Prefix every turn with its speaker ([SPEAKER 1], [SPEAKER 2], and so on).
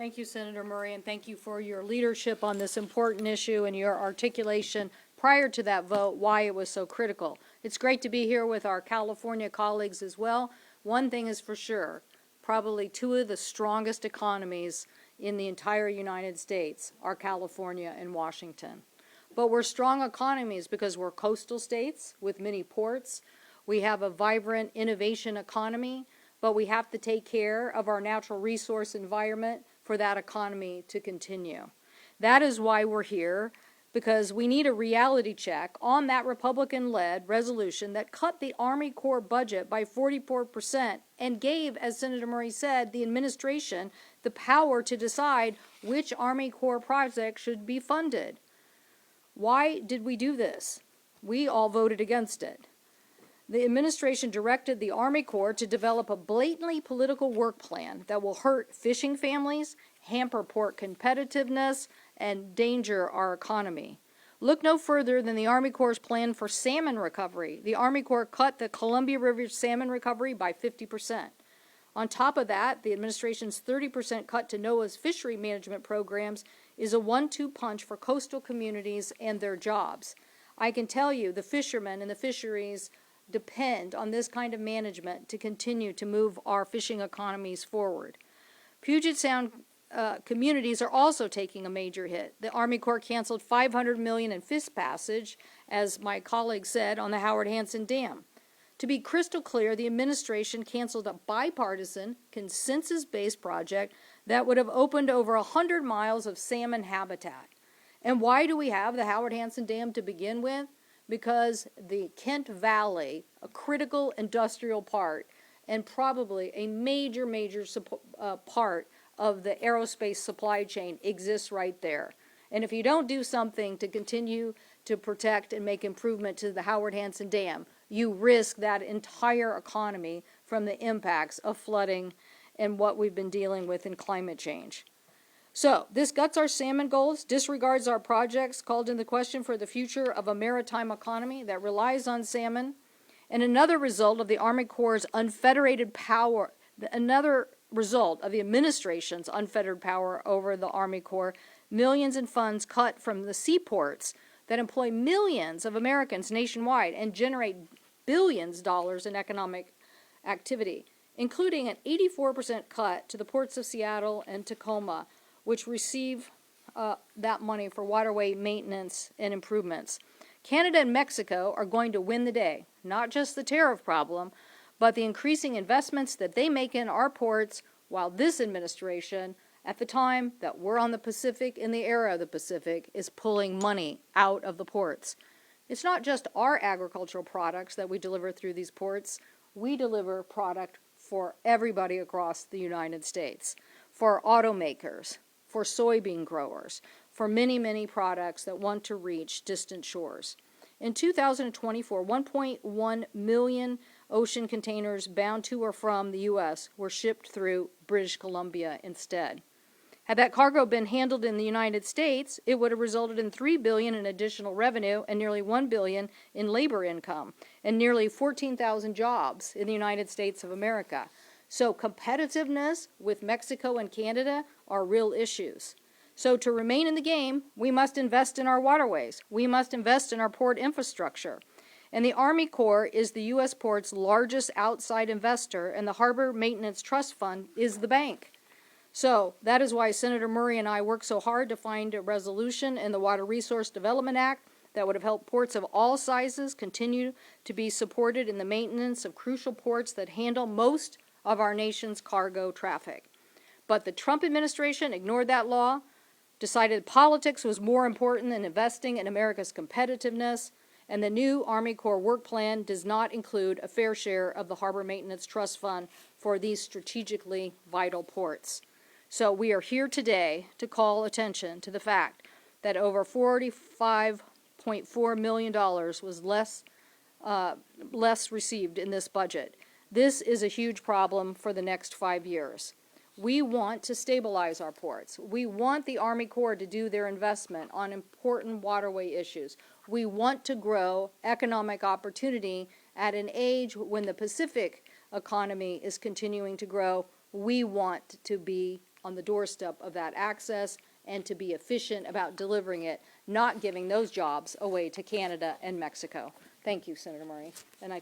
[SPEAKER 1] Thank you, Senator Murray, and thank you for your leadership on this important issue and your articulation prior to that vote why it was so critical. It's great to be here with our California colleagues as well. One thing is for sure, probably two of the strongest economies in the entire United States are California and Washington. But we're strong economies because we're coastal states with many ports. We have a vibrant innovation economy, but we have to take care of our natural resource environment for that economy to continue. That is why we're here, because we need a reality check on that Republican-led resolution that cut the Army Corps budget by 44% and gave, as Senator Murray said, the administration the power to decide which Army Corps project should be funded. Why did we do this? We all voted against it. The administration directed the Army Corps to develop a blatantly political work plan that will hurt fishing families, hamper port competitiveness, and endanger our economy. Look no further than the Army Corps' plan for salmon recovery. The Army Corps cut the Columbia River salmon recovery by 50%. On top of that, the administration's 30% cut to NOAA's fishery management programs is a 1-2 punch for coastal communities and their jobs. I can tell you the fishermen and the fisheries depend on this kind of management to continue to move our fishing economies forward. Puget Sound communities are also taking a major hit. The Army Corps canceled $500 million in fish passage, as my colleague said, on the Howard Hansen Dam. To be crystal clear, the administration canceled a bipartisan, consensus-based project that would have opened over 100 miles of salmon habitat. And why do we have the Howard Hansen Dam to begin with? Because the Kent Valley, a critical industrial part, and probably a major part of the aerospace supply chain exists right there. And if you don't do something to continue to protect and make improvement to the Howard Hansen Dam, you risk that entire economy from the impacts of flooding and what we've been dealing with in climate change. So, this guts our salmon goals, disregards our projects called into question for the future of a maritime economy that relies on salmon, and another result of the Army Corps' unfederated power, another result of the administration's unfettered power over the Army Corps, millions in funds cut from the seaports that employ millions of Americans nationwide and generate billions of dollars in economic activity, including an 84% cut to the ports of Seattle and Tacoma, which receive that money for waterway maintenance and improvements. Canada and Mexico are going to win the day, not just the tariff problem, but the increasing investments that they make in our ports, while this administration, at the time that we're on the Pacific, in the era of the Pacific, is pulling money out of the ports. It's not just our agricultural products that we deliver through these ports. We deliver product for everybody across the United States, for automakers, for soybean growers, for many products that want to reach distant shores. In 2024, 1.1 million ocean containers bound to or from the U.S. were shipped through British Columbia instead. Had that cargo been handled in the United States, it would have resulted in $3 billion in additional revenue and nearly $1 billion in labor income and nearly 14,000 jobs in the United States of America. So competitiveness with Mexico and Canada are real issues. So to remain in the game, we must invest in our waterways. We must invest in our port infrastructure. And the Army Corps is the U.S. port's largest outside investor, and the Harbor Maintenance Trust Fund is the bank. So that is why Senator Murray and I worked so hard to find a resolution in the Water Resource Development Act that would have helped ports of all sizes continue to be supported in the maintenance of crucial ports that handle most of our nation's cargo traffic. But the Trump administration ignored that law, decided politics was more important than investing in America's competitiveness, and the new Army Corps work plan does not include a fair share of the Harbor Maintenance Trust Fund for these strategically vital ports. So we are here today to call attention to the fact that over $45.4 million was less received in this budget. This is a huge problem for the next 5 years. We want to stabilize our ports. We want the Army Corps to do their investment on important waterway issues. We want to grow economic opportunity at an age when the Pacific economy is continuing to grow. We want to be on the doorstep of that access and to be efficient about delivering it, not giving those jobs away to Canada and Mexico. Thank you, Senator Murray. And I